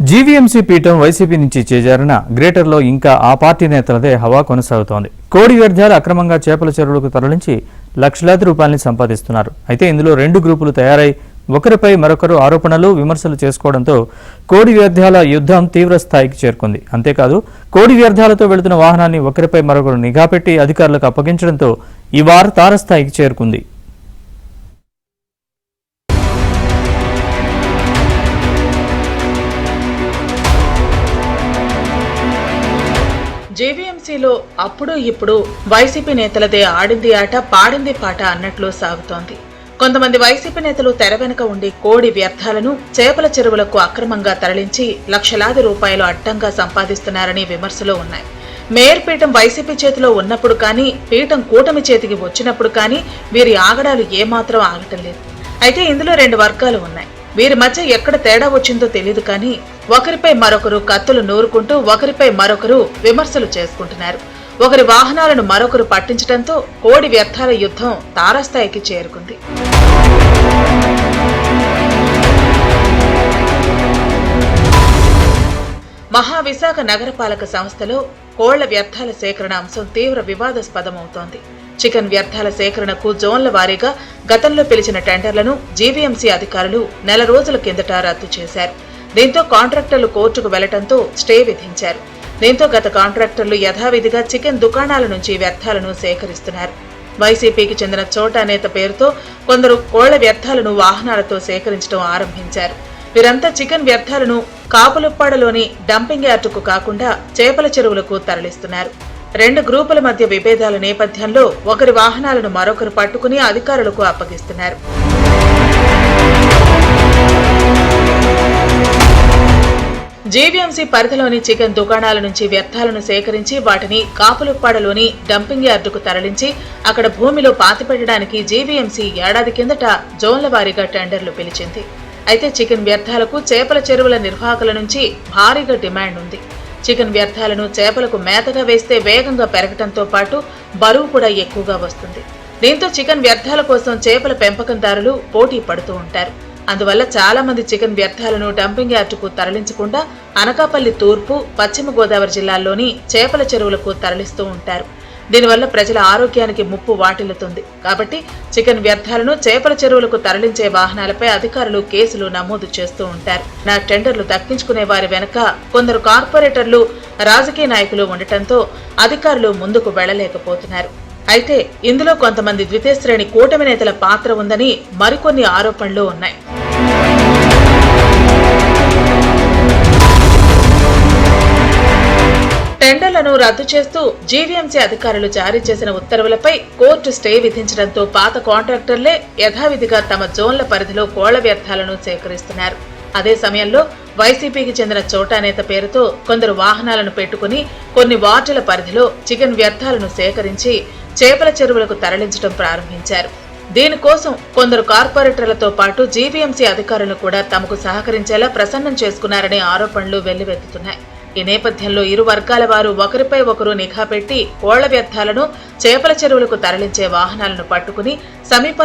GVMC పీఠం YCP నుంచి చేజారిన గ్రేటర్లో ఇంకా ఆ పార్టీ నేతలదే హవా కొనసాగుతోంది. కోడి వ్యర్థాలు అక్రమంగా చేపల చెరువులకు తరలించి లక్షలాది రూపాయలని సంపాదిస్తున్నారు. అయితే ఇందులో రెండు గ్రూపులు తయారై ఒకరిపై మరొకరు ఆరోపణలు విమర్శలు చేసుకోవడంతో కోడి వ్యర్థాల యుద్ధం తీవ్ర స్థాయికి చేరుకుంది. అంతేకాదు కోడి వ్యర్థాలతో వెళుతున్న వాహనాన్ని ఒకరిపై మరొకరు నిఘా పెట్టి అధికారులకు అప్పగించడంతో ఈ వార్ తారస్థాయికి చేరుకుంది. జీవీఎంసీలో అప్పుడు ఇప్పుడు వైసీపీ నేతలదే ఆడింది ఆట పాడింది పాట అన్నట్లు సాగుతోంది. కొంతమంది వైసీపీ నేతలు తెర వెనుక ఉండి కోడి వ్యర్థాలను చేపల చెరువులకు అక్రమంగా తరలించి లక్షలాది రూపాయలు అడ్డంగా సంపాదిస్తున్నారని విమర్శలు ఉన్నాయి. మేయర్ పీఠం వైసీపీ చేతిలో ఉన్నప్పుడు కానీ, పీఠం కూటమి చేతికి వచ్చినప్పుడు కానీ వీరి ఆగడాలు ఏమాత్రం ఆగటం లేదు. అయితే ఇందులో రెండు వర్గాలు ఉన్నాయి. వీరి మధ్య ఎక్కడ తేడా వచ్చిందో తెలియదు కానీ ఒకరిపై మరొకరు కత్తులు నూరుకుంటూ ఒకరిపై మరొకరు విమర్శలు చేసుకుంటున్నారు. ఒకరి వాహనాలను మరొకరు పట్టించడంతో కోడి వ్యర్థాల యుద్ధం తారాస్థాయికి చేరుకుంది. మహావిశాఖ నగరపాలక సంస్థలో కోళ్ల వ్యర్థాల సేకరణ అంశం తీవ్ర వివాదాస్పదమవుతోంది. చికెన్ వ్యర్థాల సేకరణకు జోన్ల వారీగా గతంలో పిలిచిన టెండర్లను జీవీఎంసీ అధికారులు నెల రోజుల కిందట రద్దు చేశారు. దీంతో కాంట్రాక్టర్లు కోర్టుకు వెళ్లడంతో స్టే విధించారు. దీంతో గత కాంట్రాక్టర్లు యథావిధిగా చికెన్ దుకాణాల నుంచి వ్యర్థాలను సేకరిస్తున్నారు. వైసీపీకి చెందిన చోటా నేత పేరుతో కొందరు కోళ్ల వ్యర్థాలను వాహనాలతో సేకరించడం ఆరంభించారు. వీరంతా చికెన్ వ్యర్థాలను కాపులుప్పాడలోని డంపింగ్ యార్డుకు కాకుండా చేపల చెరువులకు తరలిస్తున్నారు. రెండు గ్రూపుల మధ్య విభేదాల నేపథ్యంలో ఒకరి వాహనాలను మరొకరు పట్టుకుని అధికారులకు అప్పగిస్తున్నారు. జీవీఎంసీ పరిధిలోని చికెన్ దుకాణాల నుంచి వ్యర్థాలను సేకరించి వాటిని కాపులుప్పాడలోని డంపింగ్ యార్డుకు తరలించి అక్కడ భూమిలో పాతిపెట్టడానికి జీవీఎంసీ ఏడాది కిందట జోన్ల వారీగా టెండర్లు పిలిచింది. అయితే చికెన్ వ్యర్థాలకు చేపల చెరువుల నిర్వాహకుల నుంచి భారీగా డిమాండ్ ఉంది. చికెన్ వ్యర్థాలను చేపలకు మేతగా వేస్తే వేగంగా పెరగడంతో పాటు బరువు కూడా ఎక్కువగా వస్తుంది. దీంతో చికెన్ వ్యర్థాల కోసం చేపల పెంపకందారులు పోటీ పడుతూ ఉంటారు. అందువల్ల చాలా మంది చికెన్ వ్యర్థాలను డంపింగ్ యార్డుకు తరలించకుండా అనకాపల్లి తూర్పు, పశ్చిమ గోదావరి జిల్లాల్లోని చేపల చెరువులకు తరలిస్తూ ఉంటారు. దీనివల్ల ప్రజల ఆరోగ్యానికి ముప్పు వాటిల్లుతుంది. కాబట్టి చికెన్ వ్యర్థాలను చేపల చెరువులకు తరలించే వాహనాలపై అధికారులు కేసులు నమోదు చేస్తూ ఉంటారు. నా టెండర్లు దక్కించుకునే వారి వెనక కొందరు కార్పొరేటర్లు, రాజకీయ నాయకులు ఉండటంతో అధికారులు ముందుకు వెళ్లలేకపోతున్నారు. అయితే ఇందులో కొంతమంది ద్వితీయ శ్రేణి కూటమి నేతల పాత్ర ఉందని మరికొన్ని ఆరోపణలు ఉన్నాయి. టెండర్లను రద్దు చేస్తూ జీవీఎంసీ అధికారులు జారీ చేసిన ఉత్తర్వులపై కోర్టు స్టే విధించడంతో పాత కాంట్రాక్టర్లే యథావిధిగా తమ జోన్ల పరిధిలో కోళ్ల వ్యర్థాలను సేకరిస్తున్నారు. అదే సమయంలో వైసీపీకి చెందిన చోటా నేత పేరుతో కొందరు వాహనాలను పెట్టుకుని కొన్ని వార్డుల పరిధిలో చికెన్ వ్యర్థాలను సేకరించి చేపల చెరువులకు తరలించడం ప్రారంభించారు. దీనికోసం కొందరు కార్పొరేటర్లతో పాటు జీవీఎంసీ అధికారులు కూడా తమకు సహకరించేలా ప్రసన్నం చేసుకున్నారనే ఆరోపణలు వెల్లువెత్తుతున్నాయి. ఈ నేపథ్యంలో ఇరు వర్గాల వారు ఒకరిపై ఒకరు నిఘా పెట్టి కోళ్ల వ్యర్థాలను చేపల చెరువులకు తరలించే వాహనాలను పట్టుకుని సమీప